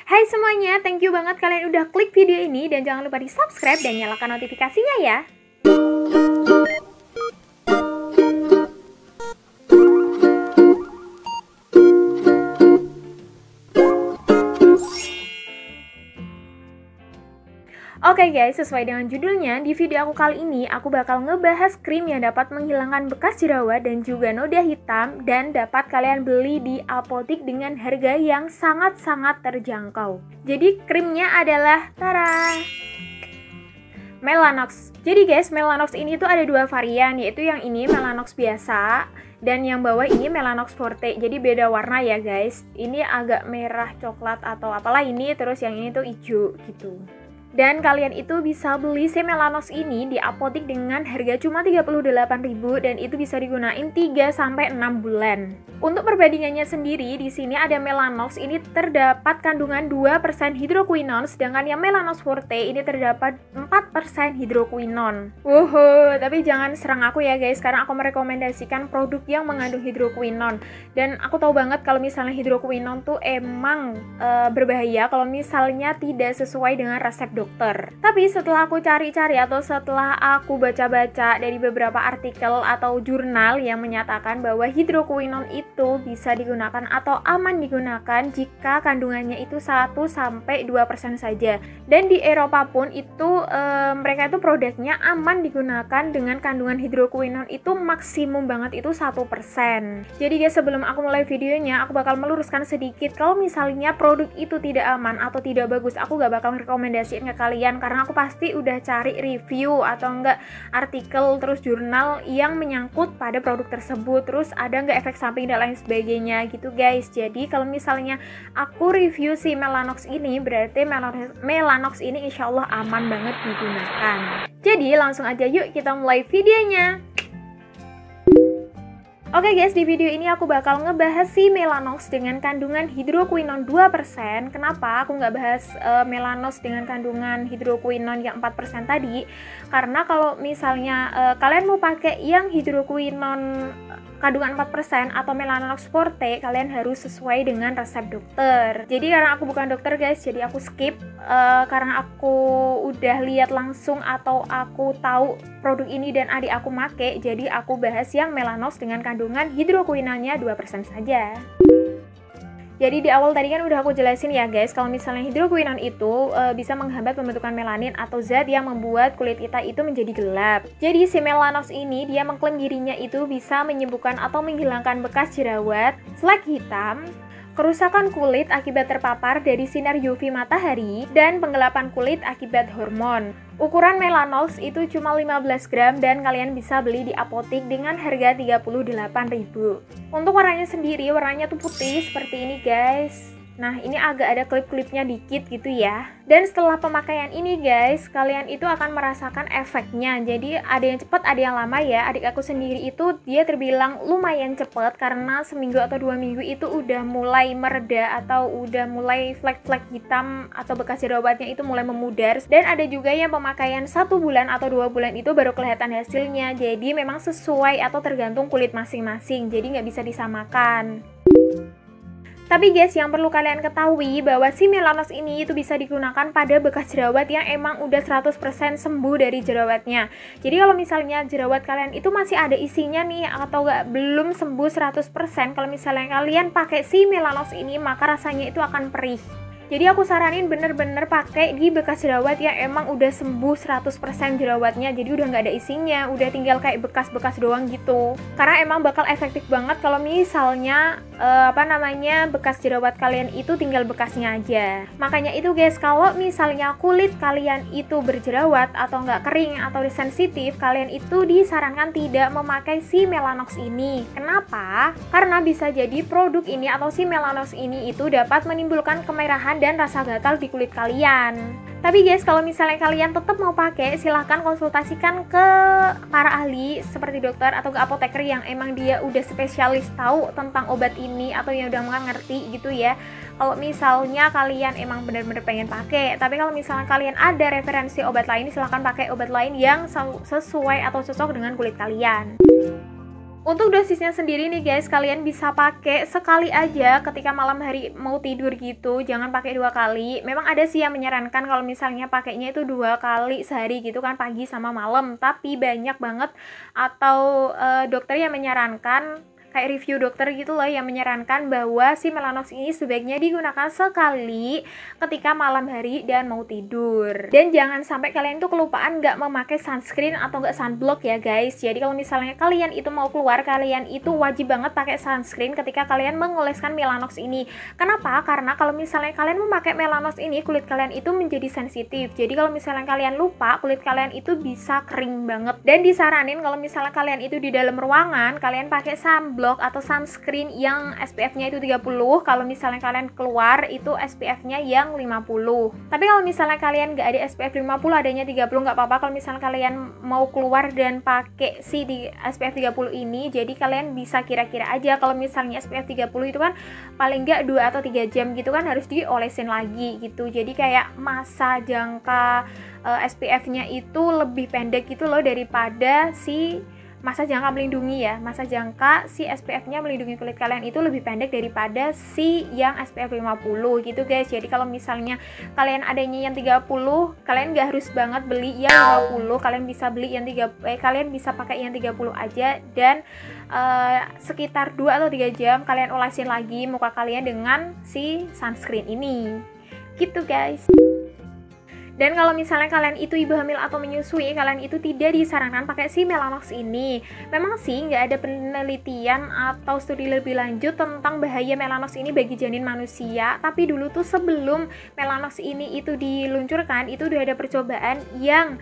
Hai semuanya, thank you banget kalian udah klik video ini dan jangan lupa di subscribe dan nyalakan notifikasinya ya. Oke guys, sesuai dengan judulnya, di video aku kali ini aku bakal ngebahas krim yang dapat menghilangkan bekas jerawat dan juga noda hitam dan dapat kalian beli di apotik dengan harga yang sangat-sangat terjangkau. Jadi krimnya adalah Melanox. Jadi guys, Melanox ini tuh ada dua varian, yaitu yang ini Melanox biasa dan yang bawah ini Melanox Forte. Jadi beda warna ya guys. Ini agak merah coklat atau apalah ini, terus yang ini tuh hijau gitu. Dan kalian itu bisa beli si Melanox ini di apotik dengan harga cuma 38.000 dan itu bisa digunain 3-6 bulan. Untuk perbandingannya sendiri, di sini ada Melanox ini terdapat kandungan 2% hidroquinone, sedangkan yang Melanox Forte ini terdapat 4% hidroquinone. Tapi jangan serang aku ya guys, karena aku merekomendasikan produk yang mengandung hidroquinone. Dan aku tahu banget kalau misalnya hidroquinone tuh emang berbahaya kalau misalnya tidak sesuai dengan resep dokter. Tapi setelah aku cari-cari atau setelah aku baca-baca dari beberapa artikel atau jurnal yang menyatakan bahwa hidroquinone itu bisa digunakan atau aman digunakan jika kandungannya itu 1-2% saja. Dan di Eropa pun itu mereka itu produknya aman digunakan dengan kandungan hidroquinone itu maksimum banget itu 1%. Jadi guys, sebelum aku mulai videonya, aku bakal meluruskan sedikit kalau misalnya produk itu tidak aman atau tidak bagus, aku gak bakal rekomendasiin ke kalian karena aku pasti udah cari review atau enggak artikel terus jurnal yang menyangkut pada produk tersebut, terus ada enggak efek samping dan lain sebagainya gitu guys. Jadi kalau misalnya aku review si Melanox ini, berarti Melanox ini insya Allah aman banget digunakan. Jadi langsung aja yuk kita mulai videonya. Oke guys, di video ini aku bakal ngebahas si Melanox dengan kandungan hidroquinone 2%. Kenapa aku nggak bahas Melanox dengan kandungan hidroquinone yang 4% tadi? Karena kalau misalnya kalian mau pakai yang hidroquinone kandungan 4% atau Melanox Forte, kalian harus sesuai dengan resep dokter. Jadi karena aku bukan dokter guys, jadi aku skip karena aku udah lihat langsung atau aku tahu produk ini dan adik aku make, jadi aku bahas yang Melanox dengan kandungan hidroquinone-nya 2% saja. Jadi di awal tadi kan udah aku jelasin ya guys, kalau misalnya hidroquinone itu bisa menghambat pembentukan melanin atau zat yang membuat kulit kita itu menjadi gelap. Jadi si Melanox ini dia mengklaim dirinya itu bisa menyembuhkan atau menghilangkan bekas jerawat, flek hitam, kerusakan kulit akibat terpapar dari sinar UV matahari, dan penggelapan kulit akibat hormon. Ukuran Melanox itu cuma 15 gram dan kalian bisa beli di apotik dengan harga 38.000. Untuk warnanya sendiri, warnanya tuh putih seperti ini guys. Nah, ini agak ada klip-klipnya dikit gitu ya. Dan setelah pemakaian ini guys, kalian itu akan merasakan efeknya. Jadi ada yang cepat, ada yang lama ya. Adik aku sendiri itu dia terbilang lumayan cepat karena seminggu atau 2 minggu itu udah mulai mereda atau udah mulai flek-flek hitam atau bekas jerawatnya itu mulai memudar. Dan ada juga yang pemakaian 1 bulan atau 2 bulan itu baru kelihatan hasilnya. Jadi memang sesuai atau tergantung kulit masing-masing. Jadi nggak bisa disamakan. Tapi guys, yang perlu kalian ketahui bahwa si Melanox ini itu bisa digunakan pada bekas jerawat yang emang udah 100% sembuh dari jerawatnya. Jadi kalau misalnya jerawat kalian itu masih ada isinya nih atau belum sembuh 100%, kalau misalnya kalian pakai si Melanox ini maka rasanya itu akan perih. Jadi aku saranin bener-bener pakai di bekas jerawat yang emang udah sembuh 100% jerawatnya. Jadi udah nggak ada isinya, udah tinggal kayak bekas-bekas doang gitu. Karena emang bakal efektif banget kalau misalnya bekas jerawat kalian itu tinggal bekasnya aja. Makanya itu guys, kalau misalnya kulit kalian itu berjerawat atau nggak kering atau sensitif, kalian itu disarankan tidak memakai si Melanox ini. Kenapa? Karena bisa jadi produk ini atau si Melanox ini itu dapat menimbulkan kemerahan dan rasa gatal di kulit kalian. Tapi guys, kalau misalnya kalian tetap mau pakai, silahkan konsultasikan ke para ahli seperti dokter atau ke apoteker yang emang dia udah spesialis tahu tentang obat ini atau yang udah mengerti gitu ya. Kalau misalnya kalian emang benar-benar pengen pakai, tapi kalau misalnya kalian ada referensi obat lain, silahkan pakai obat lain yang sesuai atau cocok dengan kulit kalian. Untuk dosisnya sendiri nih guys, kalian bisa pakai sekali aja ketika malam hari mau tidur gitu, jangan pakai 2 kali. Memang ada sih yang menyarankan kalau misalnya pakainya itu 2 kali sehari gitu kan, pagi sama malam. Tapi banyak banget atau dokter yang menyarankan, kayak review dokter gitu loh, yang menyarankan bahwa si Melanox ini sebaiknya digunakan sekali ketika malam hari dan mau tidur. Dan jangan sampai kalian tuh kelupaan nggak memakai sunscreen atau nggak sunblock ya guys. Jadi kalau misalnya kalian itu mau keluar, kalian itu wajib banget pakai sunscreen ketika kalian mengoleskan Melanox ini. Kenapa? Karena kalau misalnya kalian memakai Melanox ini, kulit kalian itu menjadi sensitif. Jadi kalau misalnya kalian lupa, kulit kalian itu bisa kering banget. Dan disaranin kalau misalnya kalian itu di dalam ruangan, kalian pakai sunblock atau sunscreen yang SPF-nya itu 30. Kalau misalnya kalian keluar itu SPF-nya yang 50. Tapi kalau misalnya kalian nggak ada SPF 50, adanya 30, nggak apa-apa. Kalau misalnya kalian mau keluar dan pakai si di SPF 30 ini, jadi kalian bisa kira-kira aja kalau misalnya SPF 30 itu kan paling nggak 2 atau 3 jam gitu kan harus diolesin lagi gitu. Jadi kayak masa jangka SPF-nya itu lebih pendek gitu loh daripada si masa jangka melindungi ya. Masa jangka si SPF-nya melindungi kulit kalian itu lebih pendek daripada si yang SPF 50 gitu guys. Jadi kalau misalnya kalian adanya yang 30, kalian nggak harus banget beli yang 50. Kalian bisa beli yang kalian bisa pakai yang 30 aja, dan sekitar 2 atau 3 jam kalian olesin lagi muka kalian dengan si sunscreen ini. Gitu guys. Dan kalau misalnya kalian itu ibu hamil atau menyusui, kalian itu tidak disarankan pakai si Melanox ini. Memang sih nggak ada penelitian atau studi lebih lanjut tentang bahaya Melanox ini bagi janin manusia. Tapi dulu tuh sebelum Melanox ini itu diluncurkan, itu udah ada percobaan yang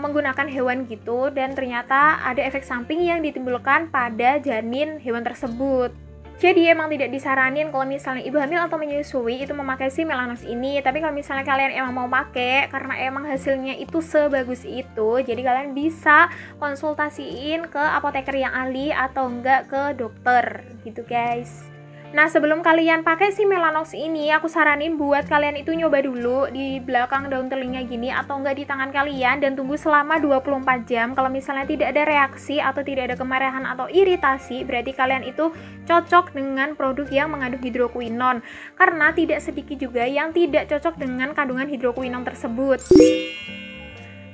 menggunakan hewan gitu, dan ternyata ada efek samping yang ditimbulkan pada janin hewan tersebut. Jadi emang tidak disaranin kalau misalnya ibu hamil atau menyusui itu memakai si Melanox ini. Tapi kalau misalnya kalian emang mau pakai karena emang hasilnya itu sebagus itu, jadi kalian bisa konsultasiin ke apoteker yang ahli atau enggak ke dokter gitu guys. Nah, sebelum kalian pakai si Melanox ini, aku saranin buat kalian itu nyoba dulu di belakang daun telinga gini atau enggak di tangan kalian, dan tunggu selama 24 jam. Kalau misalnya tidak ada reaksi atau tidak ada kemerahan atau iritasi, berarti kalian itu cocok dengan produk yang mengandung hidroquinone. Karena tidak sedikit juga yang tidak cocok dengan kandungan hidroquinone tersebut.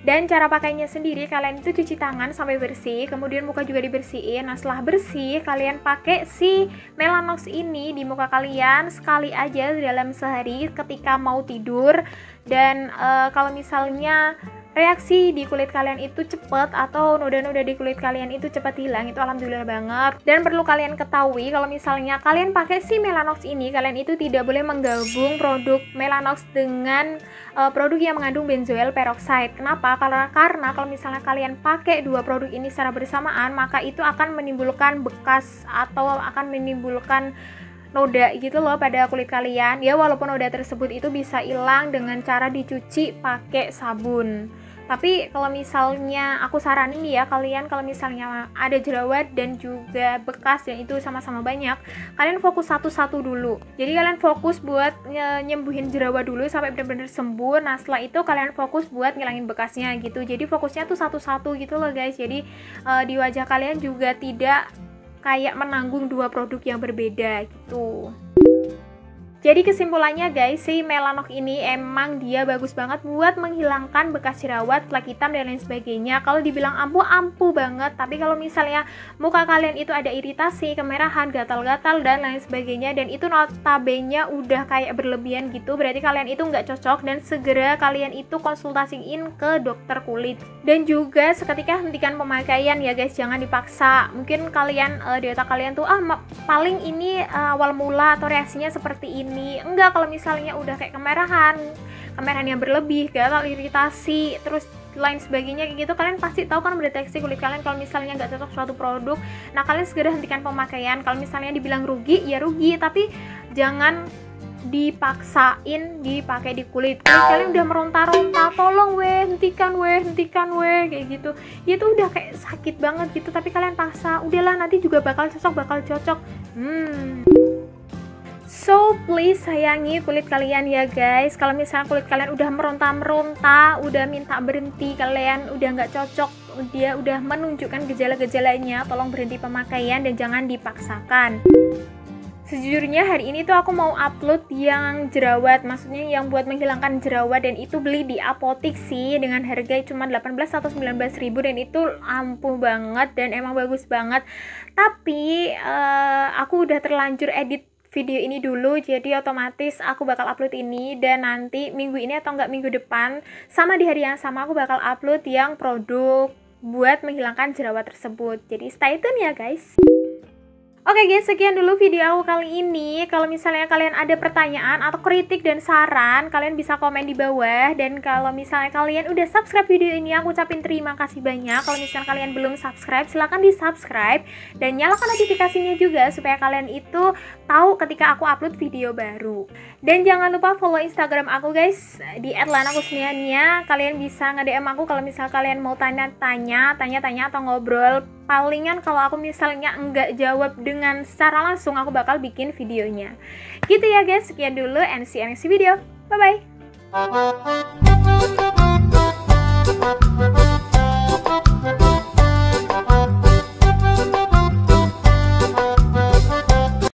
Dan cara pakainya sendiri, kalian itu cuci tangan sampai bersih, kemudian muka juga dibersihin. Nah, setelah bersih, kalian pakai si Melanox ini di muka kalian sekali aja dalam sehari ketika mau tidur. Dan kalau misalnya reaksi di kulit kalian itu cepat atau noda-noda di kulit kalian itu cepat hilang, itu alhamdulillah banget. Dan perlu kalian ketahui kalau misalnya kalian pakai si Melanox ini, kalian itu tidak boleh menggabung produk Melanox dengan produk yang mengandung benzoyl peroxide. Kenapa? Karena kalau misalnya kalian pakai dua produk ini secara bersamaan, maka itu akan menimbulkan bekas atau akan menimbulkan noda gitu loh pada kulit kalian. Ya walaupun noda tersebut itu bisa hilang dengan cara dicuci pakai sabun. Tapi kalau misalnya aku saranin ya, kalian kalau misalnya ada jerawat dan juga bekas yang itu sama-sama banyak, kalian fokus satu-satu dulu. Jadi kalian fokus buat nyembuhin jerawat dulu sampai benar-benar sembuh. Nah, setelah itu kalian fokus buat ngilangin bekasnya gitu. Jadi fokusnya tuh satu-satu gitu loh guys. Jadi di wajah kalian juga tidak kayak menanggung dua produk yang berbeda gitu. Jadi kesimpulannya guys, si Melanox ini emang dia bagus banget buat menghilangkan bekas jerawat, flek hitam dan lain sebagainya. Kalau dibilang ampuh banget, tapi kalau misalnya muka kalian itu ada iritasi, kemerahan, gatal-gatal dan lain sebagainya, dan itu notabene udah kayak berlebihan gitu, berarti kalian itu nggak cocok, dan segera kalian itu konsultasiin ke dokter kulit. Dan juga seketika hentikan pemakaian ya guys, jangan dipaksa. Mungkin kalian di otak kalian tuh paling ini awal mula atau reaksinya seperti ini. Enggak, kalau misalnya udah kayak kemerahan yang berlebih, gatal, iritasi, terus lain sebagainya kayak gitu, kalian pasti tahu kan mendeteksi kulit kalian kalau misalnya nggak cocok suatu produk. Nah, kalian segera hentikan pemakaian. Kalau misalnya dibilang rugi, ya rugi, tapi jangan dipaksain dipakai di kulit kalian udah meronta-ronta, tolong hentikan kayak gitu. Itu udah kayak sakit banget gitu, tapi kalian paksa, udahlah nanti juga bakal cocok. So please sayangi kulit kalian ya guys. Kalau misalnya kulit kalian udah meronta-meronta, udah minta berhenti, kalian udah nggak cocok dia udah menunjukkan gejala-gejalanya, tolong berhenti pemakaian dan jangan dipaksakan. Sejujurnya hari ini tuh aku mau upload yang jerawat, maksudnya yang buat menghilangkan jerawat, dan itu beli di apotik sih dengan harga cuma 18 atau 19 ribu, dan itu ampuh banget dan emang bagus banget. Tapi aku udah terlanjur edit video ini dulu, jadi otomatis aku bakal upload ini, dan nanti minggu ini atau enggak minggu depan sama di hari yang sama aku bakal upload yang produk buat menghilangkan jerawat tersebut. Jadi stay tune ya guys. Oke guys, sekian dulu video aku kali ini. Kalau misalnya kalian ada pertanyaan atau kritik dan saran, kalian bisa komen di bawah. Dan kalau misalnya kalian udah subscribe video ini, aku ucapin terima kasih banyak. Kalau misalnya kalian belum subscribe, silahkan di subscribe dan nyalakan notifikasinya juga supaya kalian itu tahu ketika aku upload video baru. Dan jangan lupa follow Instagram aku guys, di @lanakusniania. Kalian bisa nge-DM aku kalau misalnya kalian mau tanya-tanya atau ngobrol. Palingan kalau aku misalnya enggak jawab dengan secara langsung, aku bakal bikin videonya. Gitu ya guys, sekian dulu and see you next video. Bye bye.